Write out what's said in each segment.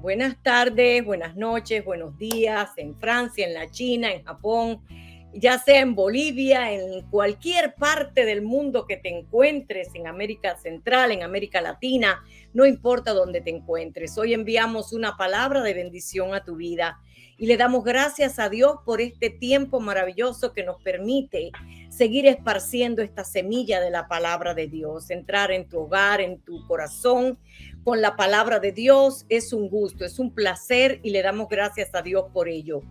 Buenas tardes, buenas noches, buenos días en Francia, en la China, en Japón, ya sea en Bolivia, en cualquier parte del mundo que te encuentres, en América Central, en América Latina, no importa dónde te encuentres. Hoy enviamos una palabra de bendición a tu vida y le damos gracias a Dios por este tiempo maravilloso que nos permite seguir esparciendo esta semilla de la palabra de Dios, entrar en tu hogar, en tu corazón con la palabra de Dios. Es un gusto, es un placer y le damos gracias a Dios por ello.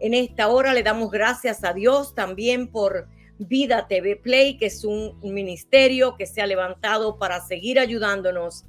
En esta hora le damos gracias a Dios también por Vida TV Play, que es un ministerio que se ha levantado para seguir ayudándonos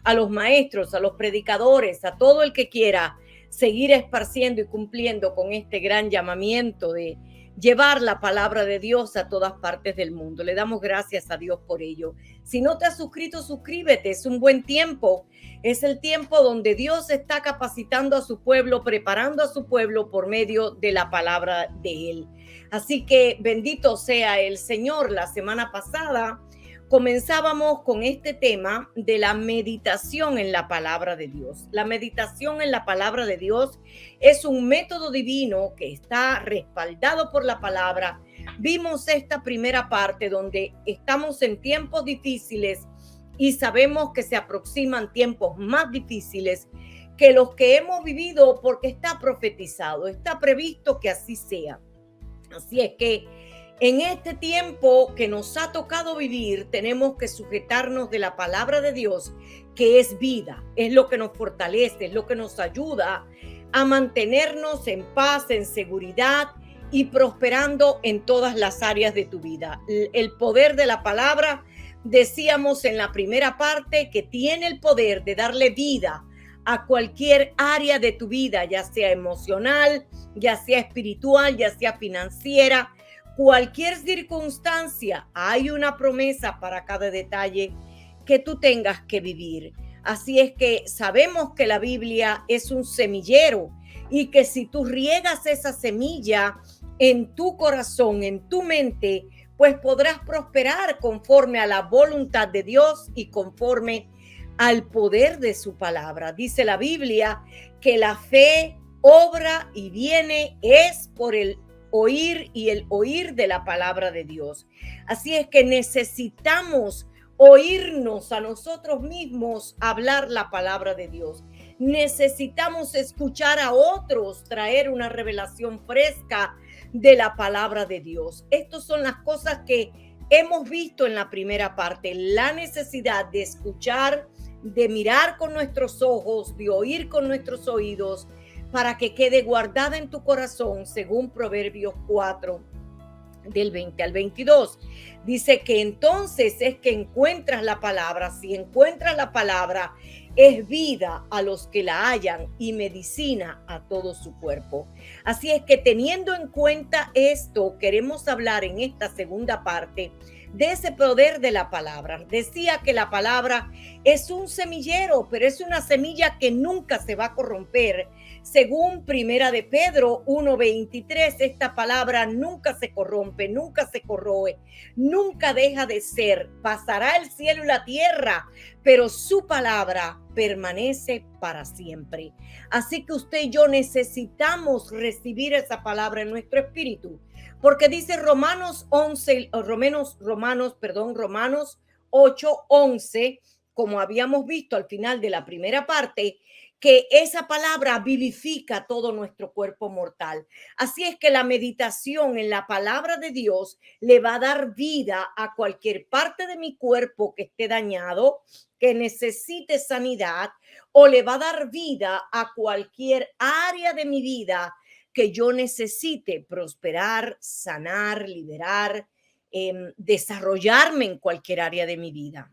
a los maestros, a los predicadores, a todo el que quiera seguir esparciendo y cumpliendo con este gran llamamiento de llevar la palabra de Dios a todas partes del mundo. Le damos gracias a Dios por ello. Si no te has suscrito, suscríbete. Es un buen tiempo. Es el tiempo donde Dios está capacitando a su pueblo, preparando a su pueblo por medio de la palabra de Él. Así que bendito sea el Señor. La semana pasada comenzábamos con este tema de la meditación en la palabra de Dios. La meditación en la palabra de Dios es un método divino que está respaldado por la palabra. Vimos esta primera parte donde estamos en tiempos difíciles y sabemos que se aproximan tiempos más difíciles que los que hemos vivido, porque está profetizado, está previsto que así sea. Así es que en este tiempo que nos ha tocado vivir, tenemos que sujetarnos de la palabra de Dios, que es vida, es lo que nos fortalece, es lo que nos ayuda a mantenernos en paz, en seguridad y prosperando en todas las áreas de tu vida. El poder de la palabra, decíamos en la primera parte, que tiene el poder de darle vida a cualquier área de tu vida, ya sea emocional, ya sea espiritual, ya sea financiera, cualquier circunstancia. Hay una promesa para cada detalle que tú tengas que vivir. Así es que sabemos que la Biblia es un semillero y que si tú riegas esa semilla en tu corazón, en tu mente, pues podrás prosperar conforme a la voluntad de Dios y conforme al poder de su palabra. Dice la Biblia que la fe obra y viene es por el oír y el oír de la palabra de Dios. Así es que necesitamos oírnos a nosotros mismos hablar la palabra de Dios. Necesitamos escuchar a otros traer una revelación fresca de la palabra de Dios. Estas son las cosas que hemos visto en la primera parte, la necesidad de escuchar, de mirar con nuestros ojos, de oír con nuestros oídos, para que quede guardada en tu corazón, según Proverbios 4, del 20 al 22. Dice que entonces es que encuentras la palabra. Si encuentras la palabra, es vida a los que la hallan y medicina a todo su cuerpo. Así es que teniendo en cuenta esto, queremos hablar en esta segunda parte de ese poder de la palabra. Decía que la palabra es un semillero, pero es una semilla que nunca se va a corromper. Según Primera de Pedro 1:23, esta palabra nunca se corrompe, nunca se corroe, nunca deja de ser. Pasará el cielo y la tierra, pero su palabra permanece para siempre. Así que usted y yo necesitamos recibir esa palabra en nuestro espíritu, porque dice Romanos 8:11, como habíamos visto al final de la primera parte, que esa palabra vivifica todo nuestro cuerpo mortal. Así es que la meditación en la palabra de Dios le va a dar vida a cualquier parte de mi cuerpo que esté dañado, que necesite sanidad, o le va a dar vida a cualquier área de mi vida que yo necesite prosperar, sanar, liberar, desarrollarme en cualquier área de mi vida.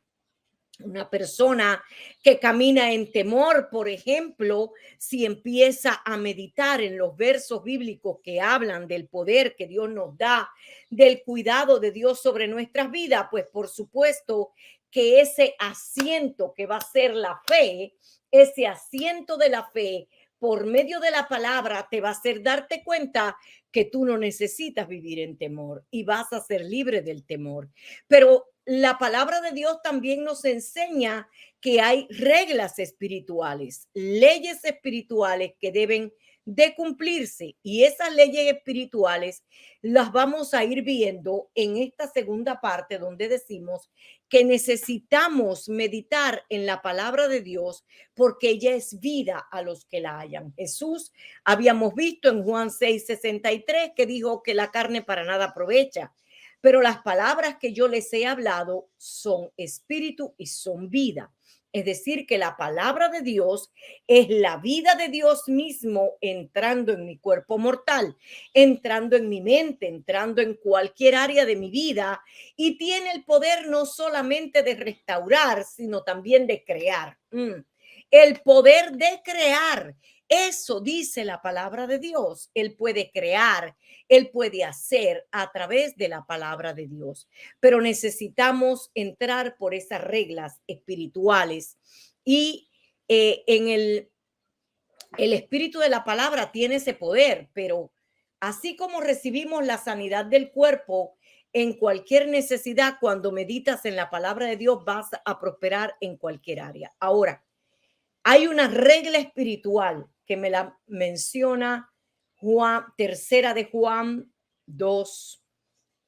Una persona que camina en temor, por ejemplo, si empieza a meditar en los versos bíblicos que hablan del poder que Dios nos da, del cuidado de Dios sobre nuestras vidas, pues por supuesto que ese asiento que va a ser la fe, ese asiento de la fe por medio de la palabra te va a hacer darte cuenta que tú no necesitas vivir en temor y vas a ser libre del temor. Pero la palabra de Dios también nos enseña que hay reglas espirituales, leyes espirituales que deben de cumplirse, y esas leyes espirituales las vamos a ir viendo en esta segunda parte donde decimos que necesitamos meditar en la palabra de Dios porque ella es vida a los que la hallan. Jesús, habíamos visto en Juan 6:63 que dijo que la carne para nada aprovecha, pero las palabras que yo les he hablado son espíritu y son vida. Es decir, que la palabra de Dios es la vida de Dios mismo entrando en mi cuerpo mortal, entrando en mi mente, entrando en cualquier área de mi vida, y tiene el poder no solamente de restaurar, sino también de crear. El poder de crear. Eso dice la palabra de Dios. Él puede crear, él puede hacer a través de la palabra de Dios. Pero necesitamos entrar por esas reglas espirituales y en el espíritu de la palabra tiene ese poder, pero así como recibimos la sanidad del cuerpo en cualquier necesidad, cuando meditas en la palabra de Dios vas a prosperar en cualquier área. Ahora, hay una regla espiritual que me la menciona Juan, tercera de Juan 2,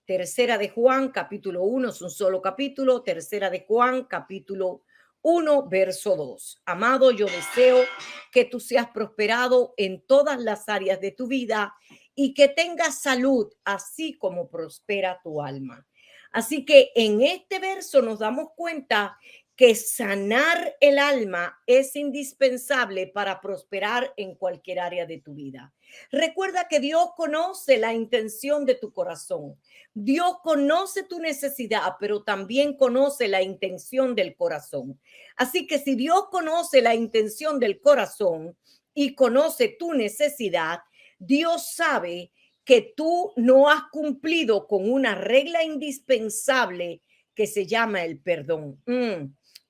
tercera de Juan capítulo 1, es un solo capítulo, tercera de Juan capítulo 1, verso 2. Amado, yo deseo que tú seas prosperado en todas las áreas de tu vida y que tengas salud, así como prospera tu alma. Así que en este verso nos damos cuenta que sanar el alma es indispensable para prosperar en cualquier área de tu vida. Recuerda que Dios conoce la intención de tu corazón. Dios conoce tu necesidad, pero también conoce la intención del corazón. Así que si Dios conoce la intención del corazón y conoce tu necesidad, Dios sabe que tú no has cumplido con una regla indispensable que se llama el perdón.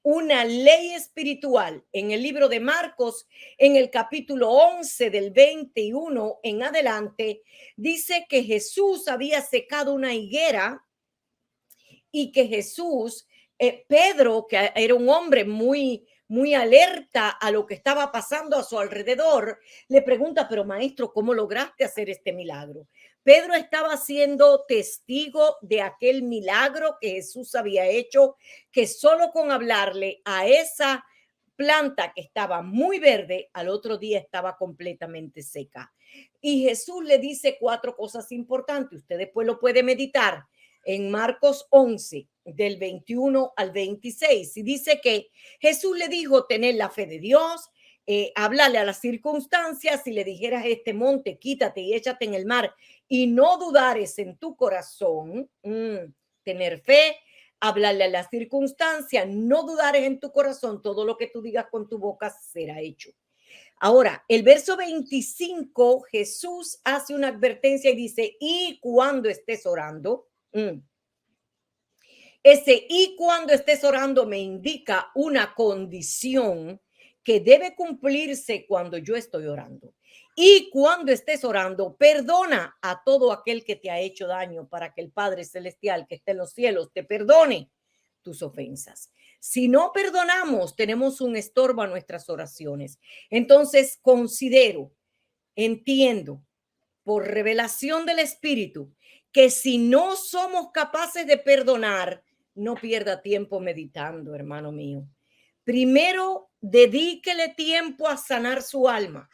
Una ley espiritual en el libro de Marcos, en el capítulo 11 del 21 en adelante, dice que Jesús había secado una higuera y que Jesús, Pedro, que era un hombre muy alerta a lo que estaba pasando a su alrededor, le pregunta, pero maestro, ¿cómo lograste hacer este milagro? Pedro estaba siendo testigo de aquel milagro que Jesús había hecho, que solo con hablarle a esa planta que estaba muy verde, al otro día estaba completamente seca. Y Jesús le dice 4 cosas importantes. Usted después lo puede meditar en Marcos 11, del 21 al 26. Y dice que Jesús le dijo, tener la fe de Dios, hablarle a las circunstancias, si le dijeras a este monte, quítate y échate en el mar, y no dudares en tu corazón, tener fe, hablarle a las circunstancias, no dudares en tu corazón, todo lo que tú digas con tu boca será hecho. Ahora, el verso 25, Jesús hace una advertencia y dice, y cuando estés orando, ese y cuando estés orando me indica una condición que debe cumplirse cuando yo estoy orando. Y cuando estés orando, perdona a todo aquel que te ha hecho daño para que el Padre Celestial que está en los cielos te perdone tus ofensas. Si no perdonamos, tenemos un estorbo a nuestras oraciones. Entonces, considero, entiendo, por revelación del Espíritu, que si no somos capaces de perdonar, no pierda tiempo meditando, hermano mío. Primero, dedíquele tiempo a sanar su alma.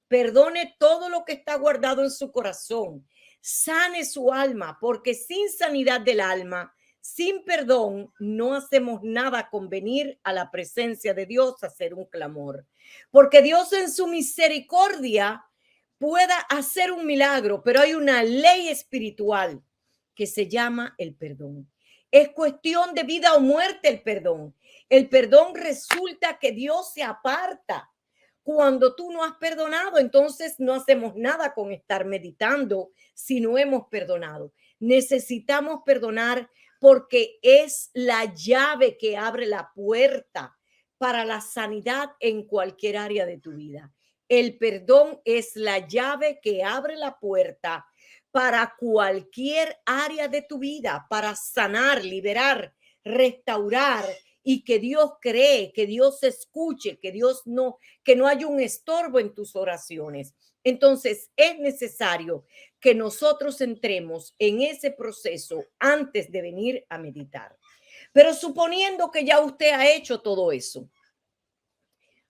Perdone todo lo que está guardado en su corazón. Sane su alma, porque sin sanidad del alma, sin perdón, no hacemos nada con venir a la presencia de Dios a hacer un clamor. Porque Dios en su misericordia pueda hacer un milagro, pero hay una ley espiritual que se llama el perdón. Es cuestión de vida o muerte el perdón. El perdón resulta que Dios se aparta. Cuando tú no has perdonado, entonces no hacemos nada con estar meditando si no hemos perdonado. Necesitamos perdonar porque es la llave que abre la puerta para la sanidad en cualquier área de tu vida. El perdón es la llave que abre la puerta para cualquier área de tu vida, para sanar, liberar, restaurar y que Dios cree, que Dios escuche, que no haya un estorbo en tus oraciones. Entonces es necesario que nosotros entremos en ese proceso antes de venir a meditar. Pero suponiendo que ya usted ha hecho todo eso,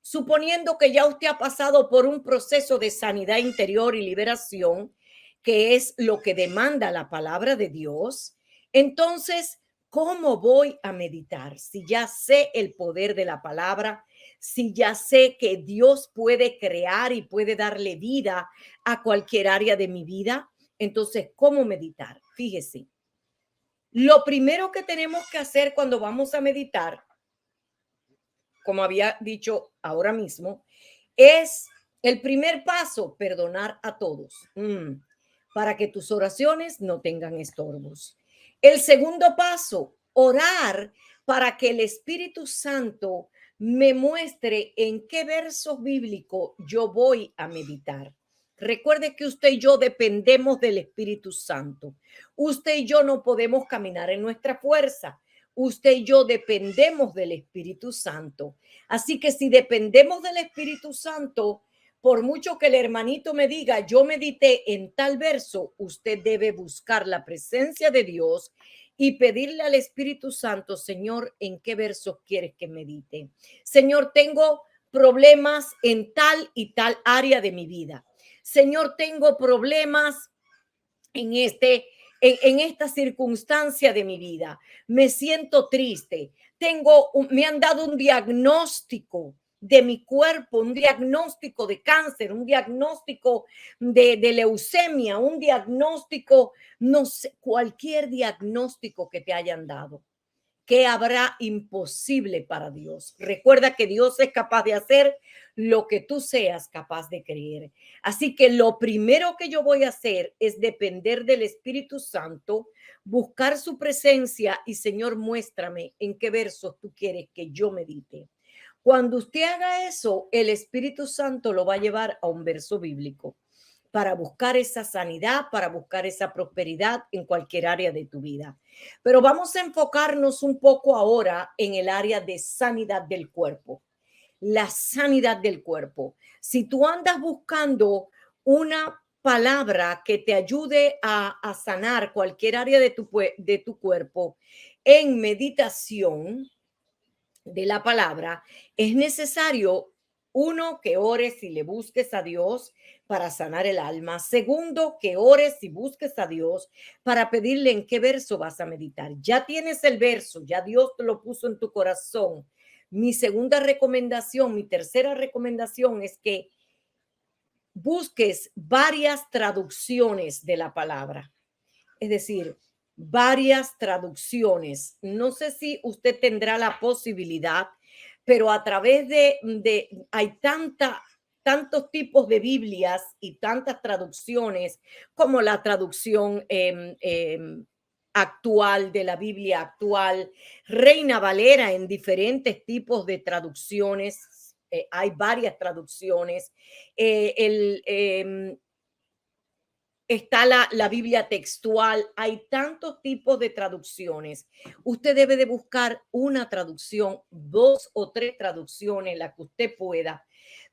suponiendo que ya usted ha pasado por un proceso de sanidad interior y liberación, que es lo que demanda la palabra de Dios, entonces, ¿cómo voy a meditar? Si ya sé el poder de la palabra, si ya sé que Dios puede crear y puede darle vida a cualquier área de mi vida, entonces, ¿cómo meditar? Fíjese, lo primero que tenemos que hacer cuando vamos a meditar, como había dicho ahora mismo, es el primer paso, perdonar a todos, para que tus oraciones no tengan estorbos. El segundo paso, orar para que el Espíritu Santo me muestre en qué versos bíblicos yo voy a meditar. Recuerde que usted y yo dependemos del Espíritu Santo. Usted y yo no podemos caminar en nuestra fuerza. Usted y yo dependemos del Espíritu Santo. Así que si dependemos del Espíritu Santo, por mucho que el hermanito me diga, yo medité en tal verso, usted debe buscar la presencia de Dios y pedirle al Espíritu Santo, Señor, ¿en qué versos quieres que medite? Señor, tengo problemas en tal y tal área de mi vida. Señor, tengo problemas en en esta circunstancia de mi vida. Me siento triste. Me han dado un diagnóstico de mi cuerpo, un diagnóstico de cáncer, un diagnóstico de leucemia, un diagnóstico, no sé, cualquier diagnóstico que te hayan dado. ¿Qué habrá imposible para Dios? Recuerda que Dios es capaz de hacer lo que tú seas capaz de creer. Así que lo primero que yo voy a hacer es depender del Espíritu Santo, buscar su presencia y Señor, muéstrame en qué versos tú quieres que yo medite. Cuando usted haga eso, el Espíritu Santo lo va a llevar a un verso bíblico para buscar esa sanidad, para buscar esa prosperidad en cualquier área de tu vida. Pero vamos a enfocarnos un poco ahora en el área de sanidad del cuerpo. La sanidad del cuerpo. Si tú andas buscando una palabra que te ayude a sanar cualquier área de tu cuerpo en meditación de la palabra, es necesario, uno, que ores y le busques a Dios para sanar el alma. Segundo, que ores y busques a Dios para pedirle en qué verso vas a meditar. Ya tienes el verso, ya Dios te lo puso en tu corazón. Mi segunda recomendación, mi tercera recomendación es que busques varias traducciones de la palabra. Es decir, varias traducciones. No sé si usted tendrá la posibilidad, pero a través hay tantos tipos de Biblias y tantas traducciones como la traducción actual de la Biblia actual, Reina Valera en diferentes tipos de traducciones. Hay varias traducciones. Está la Biblia textual, hay tantos tipos de traducciones. Usted debe de buscar una traducción, dos o tres traducciones, la que usted pueda,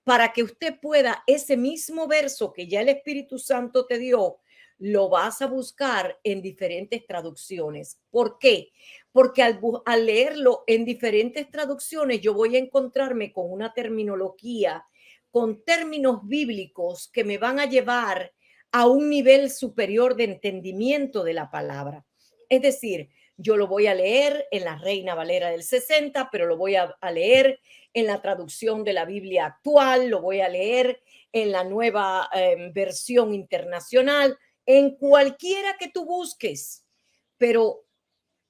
para que usted pueda ese mismo verso que ya el Espíritu Santo te dio, lo vas a buscar en diferentes traducciones. ¿Por qué? Porque al leerlo en diferentes traducciones, yo voy a encontrarme con una terminología, con términos bíblicos que me van a llevar a un nivel superior de entendimiento de la palabra. Es decir, yo lo voy a leer en la Reina Valera del 60, pero lo voy a leer en la traducción de la Biblia actual, lo voy a leer en la nueva versión internacional, en cualquiera que tú busques, pero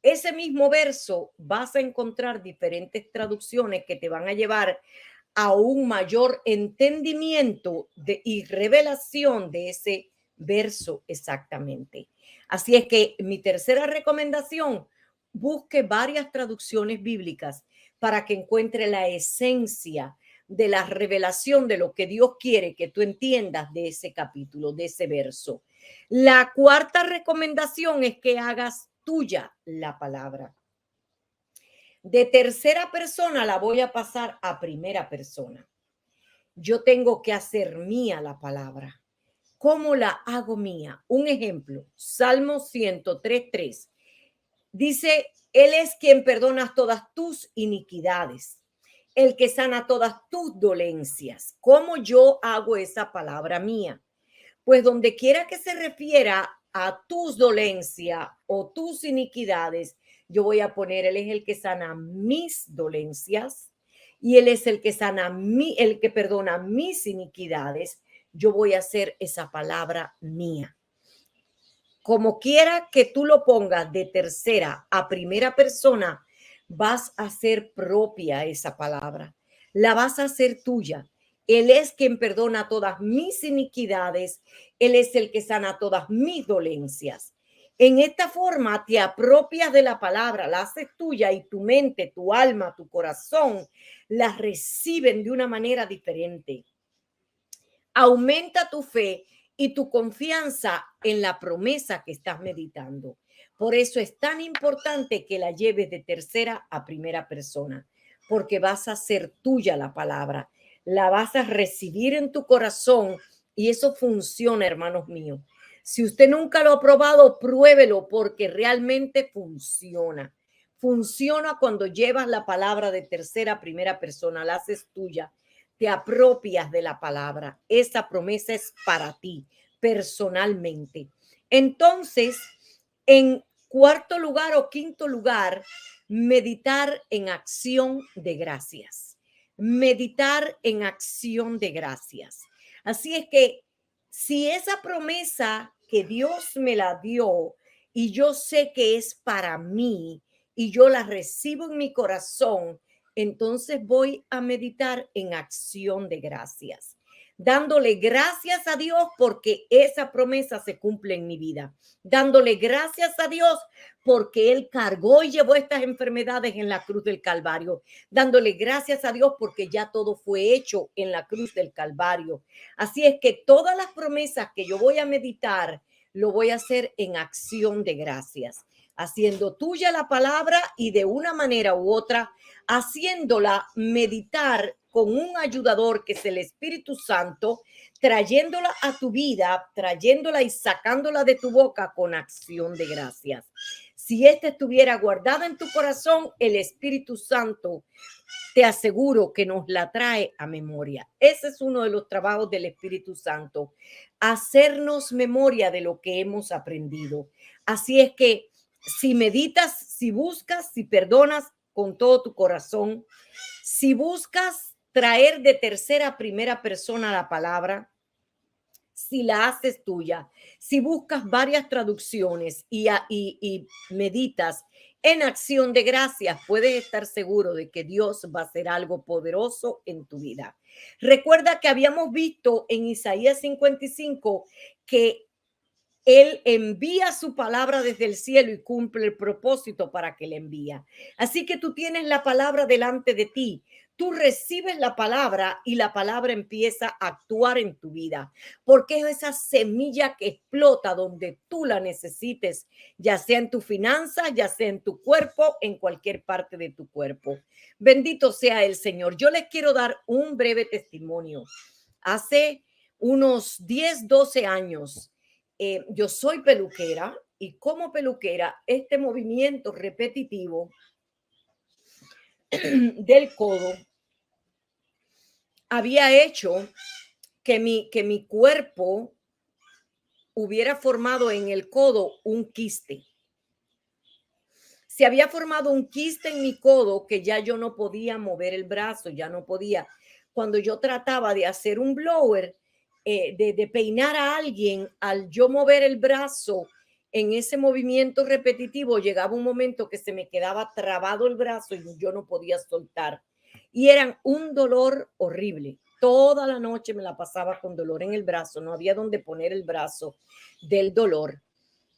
ese mismo verso vas a encontrar diferentes traducciones que te van a llevar a un mayor entendimiento y revelación de ese verso exactamente. Así es que mi tercera recomendación, busque varias traducciones bíblicas para que encuentre la esencia de la revelación de lo que Dios quiere que tú entiendas de ese capítulo, de ese verso. La cuarta recomendación es que hagas tuya la palabra. De tercera persona la voy a pasar a primera persona. Yo tengo que hacer mía la palabra. ¿Cómo la hago mía? Un ejemplo, Salmo 103:3. Dice, Él es quien perdona todas tus iniquidades, el que sana todas tus dolencias. ¿Cómo yo hago esa palabra mía? Pues donde quiera que se refiera a tus dolencias o tus iniquidades, yo voy a poner, Él es el que sana mis dolencias y Él es el que sana el que perdona mis iniquidades. Yo voy a hacer esa palabra mía. Como quiera que tú lo pongas de tercera a primera persona, vas a hacer propia esa palabra. La vas a hacer tuya. Él es quien perdona todas mis iniquidades. Él es el que sana todas mis dolencias. En esta forma te apropias de la palabra, la haces tuya y tu mente, tu alma, tu corazón la reciben de una manera diferente. Aumenta tu fe y tu confianza en la promesa que estás meditando. Por eso es tan importante que la lleves de tercera a primera persona, porque vas a hacer tuya la palabra, la vas a recibir en tu corazón y eso funciona, hermanos míos. Si usted nunca lo ha probado, pruébelo porque realmente funciona. Funciona cuando llevas la palabra de tercera a primera persona, la haces tuya, te apropias de la palabra. Esa promesa es para ti personalmente. Entonces, en cuarto lugar o quinto lugar, meditar en acción de gracias. Meditar en acción de gracias. Así es que si esa promesa que Dios me la dio y yo sé que es para mí y yo la recibo en mi corazón, entonces voy a meditar en acción de gracias, dándole gracias a Dios porque esa promesa se cumple en mi vida, dándole gracias a Dios porque Él cargó y llevó estas enfermedades en la cruz del Calvario, dándole gracias a Dios porque ya todo fue hecho en la cruz del Calvario. Así es que todas las promesas que yo voy a meditar, lo voy a hacer en acción de gracias, haciendo tuya la palabra y de una manera u otra, haciéndola meditar con un ayudador que es el Espíritu Santo, trayéndola a tu vida, trayéndola y sacándola de tu boca con acción de gracias. Si esta estuviera guardada en tu corazón, el Espíritu Santo, te aseguro que nos la trae a memoria. Ese es uno de los trabajos del Espíritu Santo, hacernos memoria de lo que hemos aprendido. Así es que si meditas, si buscas, si perdonas con todo tu corazón, si buscas traer de tercera a primera persona la palabra, si la haces tuya, si buscas varias traducciones y meditas en acción de gracias, puedes estar seguro de que Dios va a hacer algo poderoso en tu vida. Recuerda que habíamos visto en Isaías 55 que Él envía su palabra desde el cielo y cumple el propósito para que le envía. Así que tú tienes la palabra delante de ti. Tú recibes la palabra y la palabra empieza a actuar en tu vida, porque es esa semilla que explota donde tú la necesites, ya sea en tu finanza, ya sea en tu cuerpo, en cualquier parte de tu cuerpo. Bendito sea el Señor. Yo les quiero dar un breve testimonio. Hace unos 10, 12 años, yo soy peluquera y como peluquera, este movimiento repetitivo del codo había hecho que mi cuerpo hubiera formado en el codo un quiste. Se había formado un quiste en mi codo que ya yo no podía mover el brazo, ya no podía. Cuando yo trataba de hacer un blower, de peinar a alguien, al yo mover el brazo en ese movimiento repetitivo, llegaba un momento que se me quedaba trabado el brazo y yo no podía soltar. Y eran un dolor horrible. Toda la noche me la pasaba con dolor en el brazo, no había donde poner el brazo del dolor.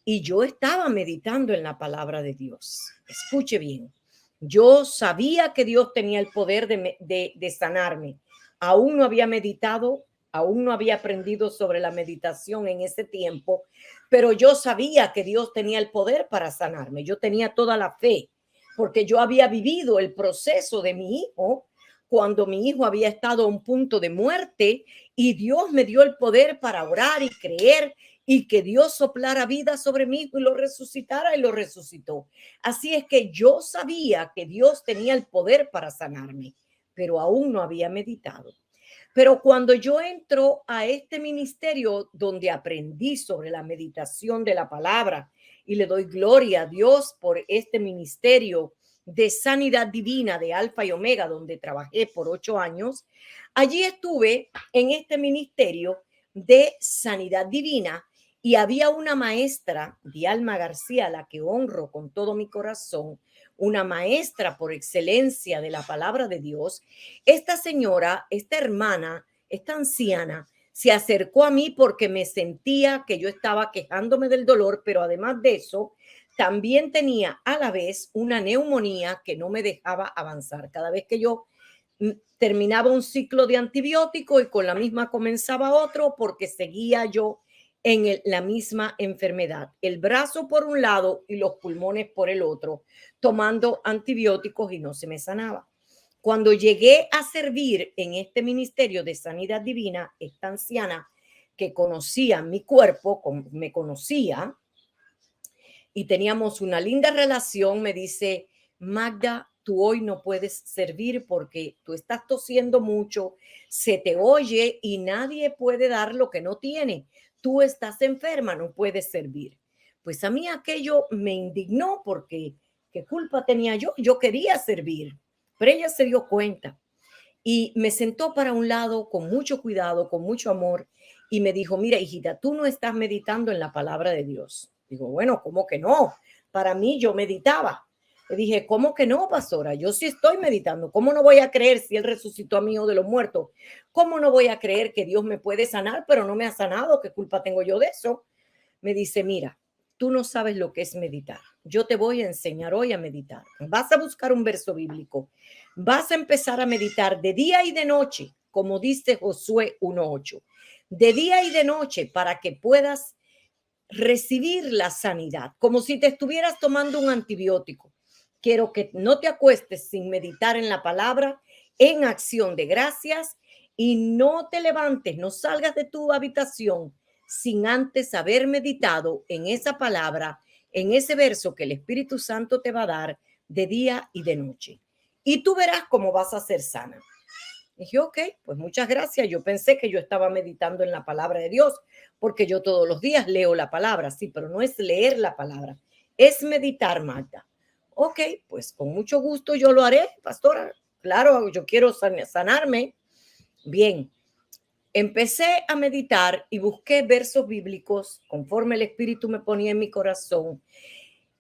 Y yo estaba meditando en la palabra de Dios. Escuche bien. Yo sabía que Dios tenía el poder de sanarme. Aún no había meditado, aún no había aprendido sobre la meditación en ese tiempo, pero yo sabía que Dios tenía el poder para sanarme. Yo tenía toda la fe porque yo había vivido el proceso de mi hijo cuando mi hijo había estado a un punto de muerte y Dios me dio el poder para orar y creer y que Dios soplara vida sobre mí y lo resucitara y lo resucitó. Así es que yo sabía que Dios tenía el poder para sanarme, pero aún no había meditado. Pero cuando yo entro a este ministerio donde aprendí sobre la meditación de la palabra y le doy gloria a Dios por este ministerio de sanidad divina de Alfa y Omega, donde trabajé por 8 años, allí estuve en este ministerio de sanidad divina y había una maestra, Dialma García, a la que honro con todo mi corazón, una maestra por excelencia de la palabra de Dios. Esta señora, esta hermana, esta anciana, se acercó a mí porque me sentía que yo estaba quejándome del dolor, pero además de eso, también tenía a la vez una neumonía que no me dejaba avanzar. Cada vez que yo terminaba un ciclo de antibiótico y con la misma comenzaba otro porque seguía yo en la misma enfermedad, el brazo por un lado y los pulmones por el otro, tomando antibióticos y no se me sanaba. Cuando llegué a servir en este ministerio de sanidad divina, esta anciana que conocía mi cuerpo, me conocía y teníamos una linda relación, me dice: Magda, tú hoy no puedes servir porque tú estás tosiendo mucho, se te oye y nadie puede dar lo que no tiene. Tú estás enferma, no puedes servir. Pues a mí aquello me indignó porque ¿qué culpa tenía yo? Yo quería servir, pero ella se dio cuenta y me sentó para un lado con mucho cuidado, con mucho amor y me dijo: mira, hijita, tú no estás meditando en la palabra de Dios. Digo: bueno, ¿cómo que no? Para mí yo meditaba. Le dije: ¿cómo que no, pastora? Yo sí estoy meditando. ¿Cómo no voy a creer si Él resucitó a mi hijo de los muertos? ¿Cómo no voy a creer que Dios me puede sanar, pero no me ha sanado? ¿Qué culpa tengo yo de eso? Me dice: mira, tú no sabes lo que es meditar. Yo te voy a enseñar hoy a meditar. Vas a buscar un verso bíblico. Vas a empezar a meditar de día y de noche, como dice Josué 1:8. De día y de noche para que puedas recibir la sanidad, como si te estuvieras tomando un antibiótico. Quiero que no te acuestes sin meditar en la palabra, en acción de gracias, y no te levantes, no salgas de tu habitación sin antes haber meditado en esa palabra, en ese verso que el Espíritu Santo te va a dar de día y de noche. Y tú verás cómo vas a ser sana. Dije: ok, pues muchas gracias. Yo pensé que yo estaba meditando en la palabra de Dios, porque yo todos los días leo la palabra, sí, pero no es leer la palabra, es meditar, Magda. Ok, pues con mucho gusto yo lo haré, pastora. Claro, yo quiero sanarme. Bien, empecé a meditar y busqué versos bíblicos conforme el Espíritu me ponía en mi corazón.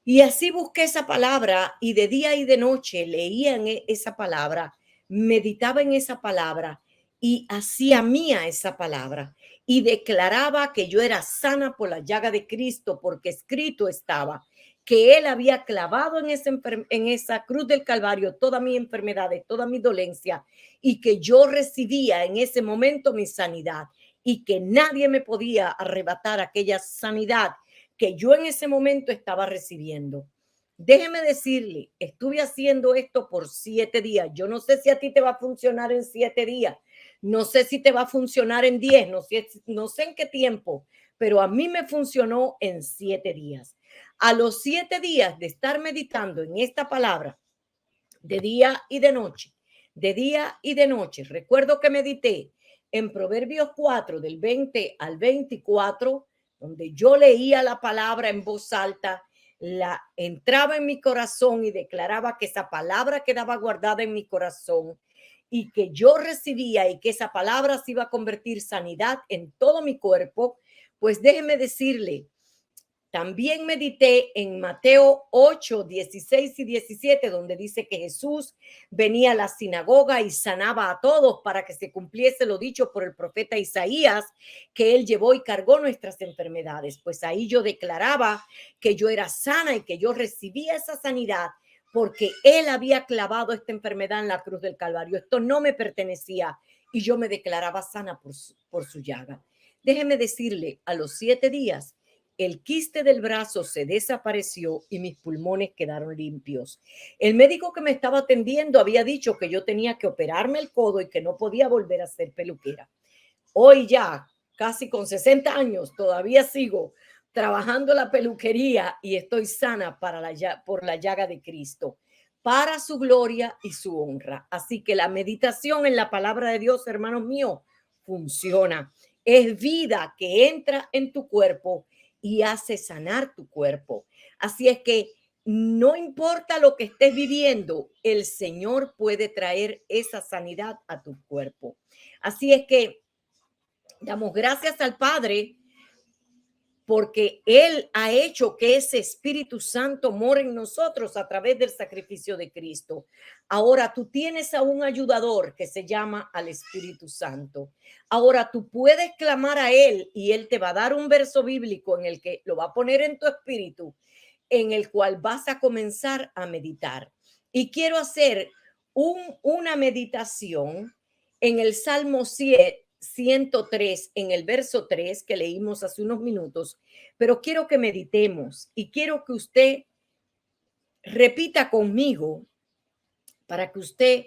Y así busqué esa palabra y de día y de noche leía en esa palabra, meditaba en esa palabra y hacía mía esa palabra y declaraba que yo era sana por la llaga de Cristo, porque escrito estaba que Él había clavado en esa cruz del Calvario toda mi enfermedad, toda mi dolencia, y que yo recibía en ese momento mi sanidad y que nadie me podía arrebatar aquella sanidad que yo en ese momento estaba recibiendo. Déjeme decirle, estuve haciendo esto por 7 días. Yo no sé si a ti te va a funcionar en 7 días. No sé si te va a funcionar en 10. No sé en qué tiempo, pero a mí me funcionó en 7 días. A los 7 días de estar meditando en esta palabra, de día y de noche, de día y de noche, recuerdo que medité en Proverbios 4, del 20 al 24, donde yo leía la palabra en voz alta, la entraba en mi corazón y declaraba que esa palabra quedaba guardada en mi corazón y que yo recibía y que esa palabra se iba a convertir sanidad en todo mi cuerpo. Pues déjeme decirle, también medité en Mateo 8, 16 y 17, donde dice que Jesús venía a la sinagoga y sanaba a todos para que se cumpliese lo dicho por el profeta Isaías, que él llevó y cargó nuestras enfermedades. Pues ahí yo declaraba que yo era sana y que yo recibía esa sanidad porque él había clavado esta enfermedad en la cruz del Calvario. Esto no me pertenecía y yo me declaraba sana por su llaga. Déjeme decirle, a los 7 días, el quiste del brazo se desapareció y mis pulmones quedaron limpios. El médico que me estaba atendiendo había dicho que yo tenía que operarme el codo y que no podía volver a ser peluquera. Hoy ya, casi con 60 años, todavía sigo trabajando la peluquería y estoy sana por la llaga de Cristo, para su gloria y su honra. Así que la meditación en la palabra de Dios, hermanos míos, funciona. Es vida que entra en tu cuerpo y hace sanar tu cuerpo. Así es que no importa lo que estés viviendo, el Señor puede traer esa sanidad a tu cuerpo. Así es que damos gracias al Padre porque Él ha hecho que ese Espíritu Santo more en nosotros a través del sacrificio de Cristo. Ahora tú tienes a un ayudador que se llama al Espíritu Santo. Ahora tú puedes clamar a Él y Él te va a dar un verso bíblico en el que lo va a poner en tu espíritu, en el cual vas a comenzar a meditar. Y quiero hacer una meditación en el Salmo 103, en el verso 3 que leímos hace unos minutos, pero quiero que meditemos y quiero que usted repita conmigo para que usted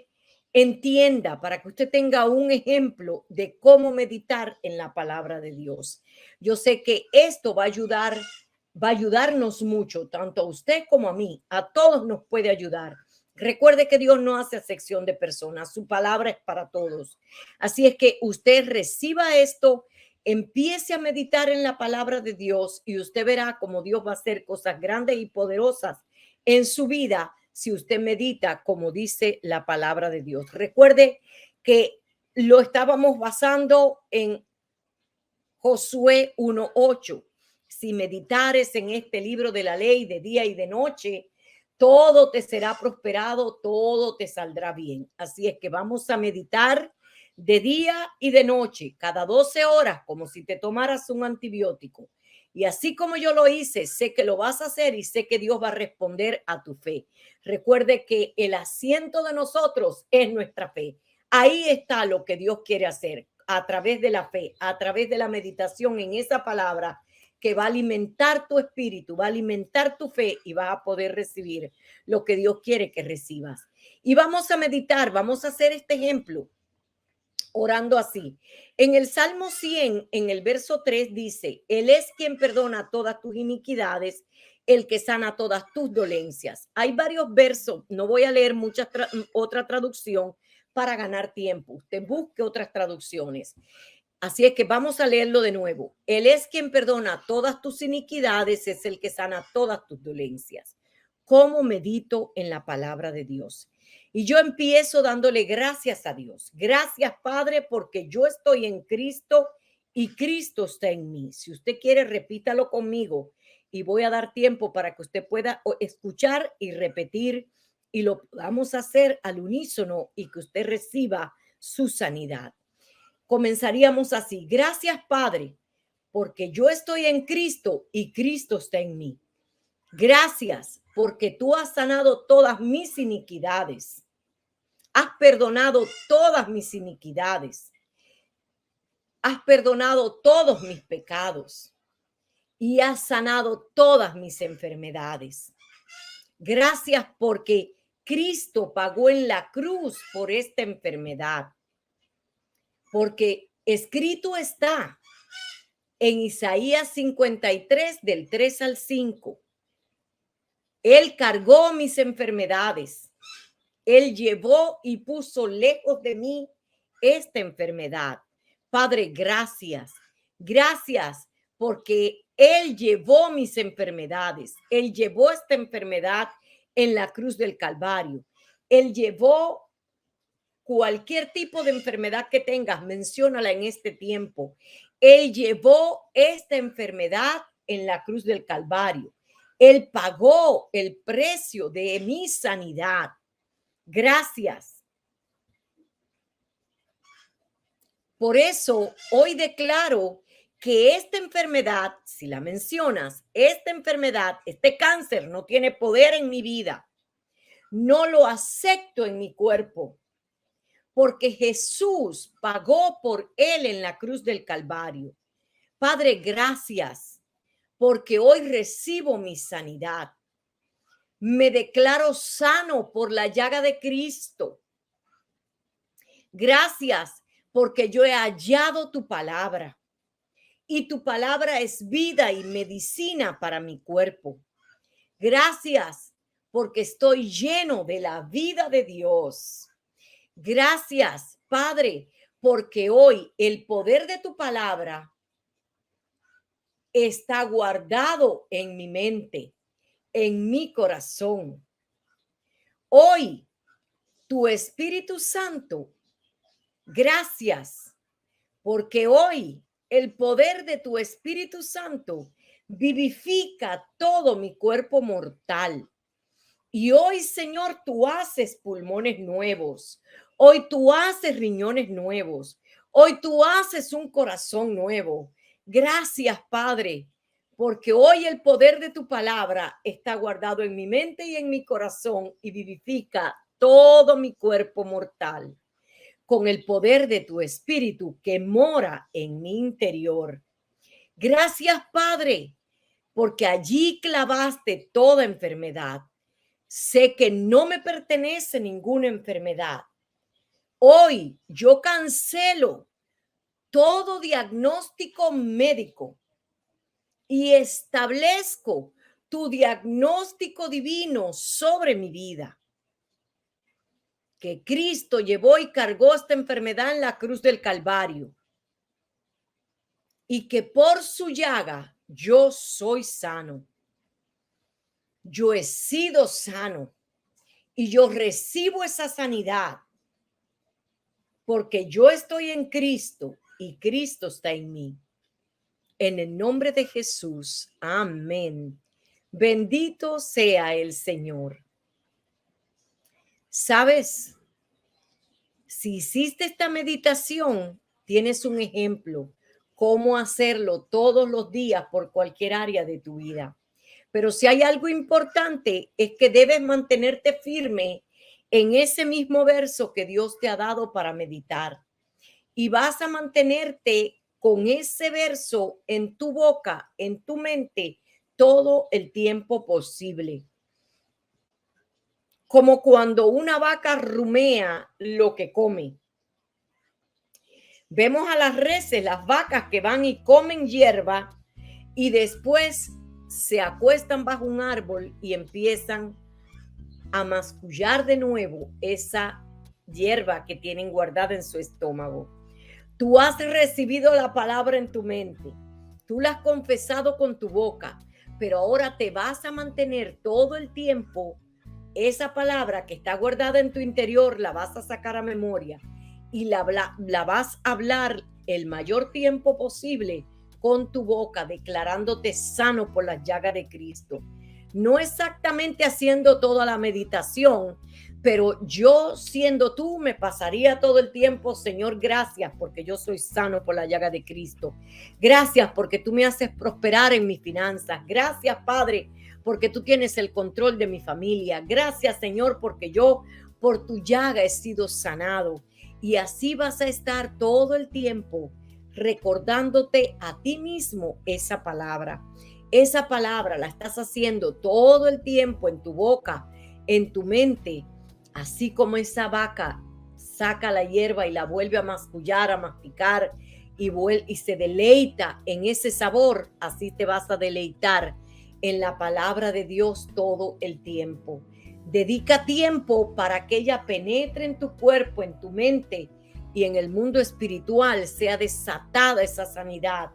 entienda, para que usted tenga un ejemplo de cómo meditar en la palabra de Dios. Yo sé que esto va a ayudarnos mucho, tanto a usted como a mí, a todos nos puede ayudar. Recuerde que Dios no hace acepción de personas, su palabra es para todos. Así es que usted reciba esto, empiece a meditar en la palabra de Dios y usted verá cómo Dios va a hacer cosas grandes y poderosas en su vida si usted medita como dice la palabra de Dios. Recuerde que lo estábamos basando en Josué 1:8. Si meditares en este libro de la ley de día y de noche, todo te será prosperado, todo te saldrá bien. Así es que vamos a meditar de día y de noche, cada 12 horas, como si te tomaras un antibiótico. Y así como yo lo hice, sé que lo vas a hacer y sé que Dios va a responder a tu fe. Recuerde que el asiento de nosotros es nuestra fe. Ahí está lo que Dios quiere hacer a través de la fe, a través de la meditación en esa palabra que va a alimentar tu espíritu, va a alimentar tu fe y vas a poder recibir lo que Dios quiere que recibas. Y vamos a meditar, vamos a hacer este ejemplo orando así. En el Salmo 100, en el verso 3 dice, Él es quien perdona todas tus iniquidades, el que sana todas tus dolencias. Hay varios versos, no voy a leer otra traducción para ganar tiempo. Usted busque otras traducciones. Así es que vamos a leerlo de nuevo. Él es quien perdona todas tus iniquidades, es el que sana todas tus dolencias. ¿Cómo medito en la palabra de Dios? Y yo empiezo dándole gracias a Dios. Gracias, Padre, porque yo estoy en Cristo y Cristo está en mí. Si usted quiere, repítalo conmigo y voy a dar tiempo para que usted pueda escuchar y repetir y lo podamos hacer al unísono y que usted reciba su sanidad. Comenzaríamos así. Gracias, Padre, porque yo estoy en Cristo y Cristo está en mí. Gracias, porque tú has sanado todas mis iniquidades. Has perdonado todas mis iniquidades. Has perdonado todos mis pecados y has sanado todas mis enfermedades. Gracias porque Cristo pagó en la cruz por esta enfermedad. Porque escrito está en Isaías 53, del 3 al 5. Él cargó mis enfermedades. Él llevó y puso lejos de mí esta enfermedad. Padre, gracias. Gracias porque Él llevó mis enfermedades. Él llevó esta enfermedad en la cruz del Calvario. Él llevó cualquier tipo de enfermedad que tengas, menciónala en este tiempo. Él llevó esta enfermedad en la cruz del Calvario. Él pagó el precio de mi sanidad. Gracias. Por eso hoy declaro que esta enfermedad, si la mencionas, esta enfermedad, este cáncer no tiene poder en mi vida. No lo acepto en mi cuerpo. Porque Jesús pagó por él en la cruz del Calvario. Padre, gracias, porque hoy recibo mi sanidad. Me declaro sano por la llaga de Cristo. Gracias porque yo he hallado tu palabra y tu palabra es vida y medicina para mi cuerpo. Gracias porque estoy lleno de la vida de Dios. Gracias, Padre, porque hoy el poder de tu palabra está guardado en mi mente, en mi corazón. Hoy, tu Espíritu Santo, gracias, porque hoy el poder de tu Espíritu Santo vivifica todo mi cuerpo mortal. Y hoy, Señor, tú haces pulmones nuevos. Hoy tú haces riñones nuevos. Hoy tú haces un corazón nuevo. Gracias, Padre, porque hoy el poder de tu palabra está guardado en mi mente y en mi corazón y vivifica todo mi cuerpo mortal con el poder de tu espíritu que mora en mi interior. Gracias, Padre, porque allí clavaste toda enfermedad. Sé que no me pertenece ninguna enfermedad. Hoy yo cancelo todo diagnóstico médico y establezco tu diagnóstico divino sobre mi vida. Que Cristo llevó y cargó esta enfermedad en la cruz del Calvario y que por su llaga yo soy sano. Yo he sido sano y yo recibo esa sanidad porque yo estoy en Cristo y Cristo está en mí. En el nombre de Jesús, amén. Bendito sea el Señor. ¿Sabes? Si hiciste esta meditación, tienes un ejemplo, cómo hacerlo todos los días por cualquier área de tu vida. Pero si hay algo importante, es que debes mantenerte firme en ese mismo verso que Dios te ha dado para meditar. Y vas a mantenerte con ese verso en tu boca, en tu mente, todo el tiempo posible. Como cuando una vaca rumea lo que come. Vemos a las reses, las vacas que van y comen hierba y después se acuestan bajo un árbol y empiezan a mascullar de nuevo esa hierba que tienen guardada en su estómago. Tú has recibido la palabra en tu mente, tú la has confesado con tu boca, pero ahora te vas a mantener todo el tiempo esa palabra que está guardada en tu interior, la vas a sacar a memoria y la vas a hablar el mayor tiempo posible con tu boca, declarándote sano por las llagas de Cristo. No exactamente haciendo toda la meditación, pero yo siendo tú me pasaría todo el tiempo, Señor, gracias porque yo soy sano por la llaga de Cristo. Gracias porque tú me haces prosperar en mis finanzas. Gracias, Padre, porque tú tienes el control de mi familia. Gracias, Señor, porque yo por tu llaga he sido sanado. Y así vas a estar todo el tiempo recordándote a ti mismo esa palabra. Esa palabra la estás haciendo todo el tiempo en tu boca, en tu mente, así como esa vaca saca la hierba y la vuelve a mascullar, a masticar y se deleita en ese sabor, así te vas a deleitar en la palabra de Dios todo el tiempo. Dedica tiempo para que ella penetre en tu cuerpo, en tu mente y en el mundo espiritual sea desatada esa sanidad.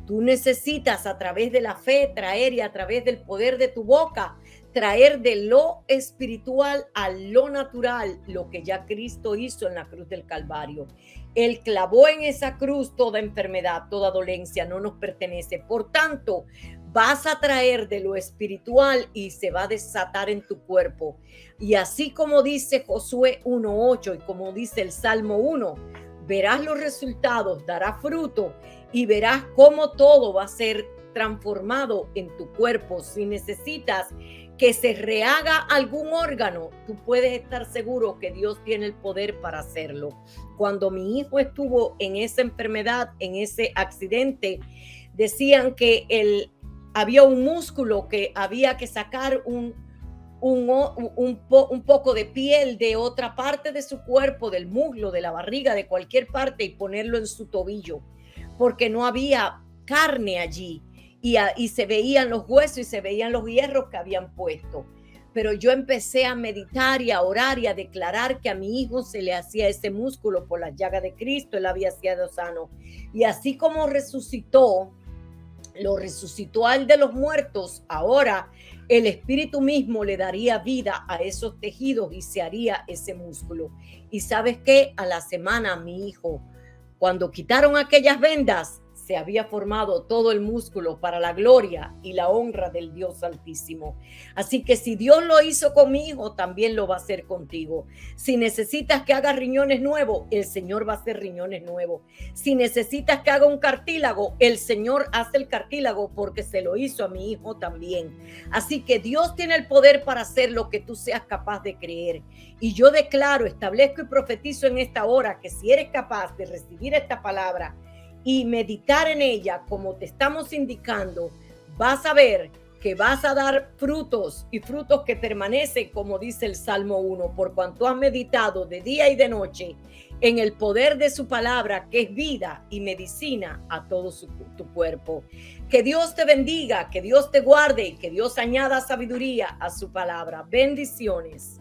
Tú necesitas a través de la fe traer y a través del poder de tu boca traer de lo espiritual a lo natural lo que ya Cristo hizo en la cruz del Calvario. Él clavó en esa cruz toda enfermedad, toda dolencia, no nos pertenece. Por tanto, vas a traer de lo espiritual y se va a desatar en tu cuerpo. Y así como dice Josué 1:8 y como dice el Salmo 1, verás los resultados, dará fruto y verás cómo todo va a ser transformado en tu cuerpo. Si necesitas que se rehaga algún órgano, tú puedes estar seguro que Dios tiene el poder para hacerlo. Cuando mi hijo estuvo en esa enfermedad, en ese accidente, decían que había un músculo que había que sacar un poco de piel de otra parte de su cuerpo, del muslo, de la barriga, de cualquier parte, y ponerlo en su tobillo, porque no había carne allí, y se veían los huesos y se veían los hierros que habían puesto. Pero yo empecé a meditar y a orar y a declarar que a mi hijo se le hacía ese músculo por las llagas de Cristo, él había sido sano. Y así como resucitó, lo resucitó al de los muertos, ahora el espíritu mismo le daría vida a esos tejidos y se haría ese músculo. Y sabes qué, a la semana mi hijo, cuando quitaron aquellas vendas, se había formado todo el músculo para la gloria y la honra del Dios Altísimo. Así que si Dios lo hizo con mi hijo, también lo va a hacer contigo. Si necesitas que haga riñones nuevos, el Señor va a hacer riñones nuevos. Si necesitas que haga un cartílago, el Señor hace el cartílago, porque se lo hizo a mi hijo también. Así que Dios tiene el poder para hacer lo que tú seas capaz de creer. Y yo declaro, establezco y profetizo en esta hora que si eres capaz de recibir esta palabra y meditar en ella como te estamos indicando, vas a ver que vas a dar frutos, y frutos que permanecen, como dice el Salmo 1, por cuanto has meditado de día y de noche en el poder de su palabra, que es vida y medicina a todo tu cuerpo. Que Dios te bendiga, que Dios te guarde y que Dios añada sabiduría a su palabra. Bendiciones.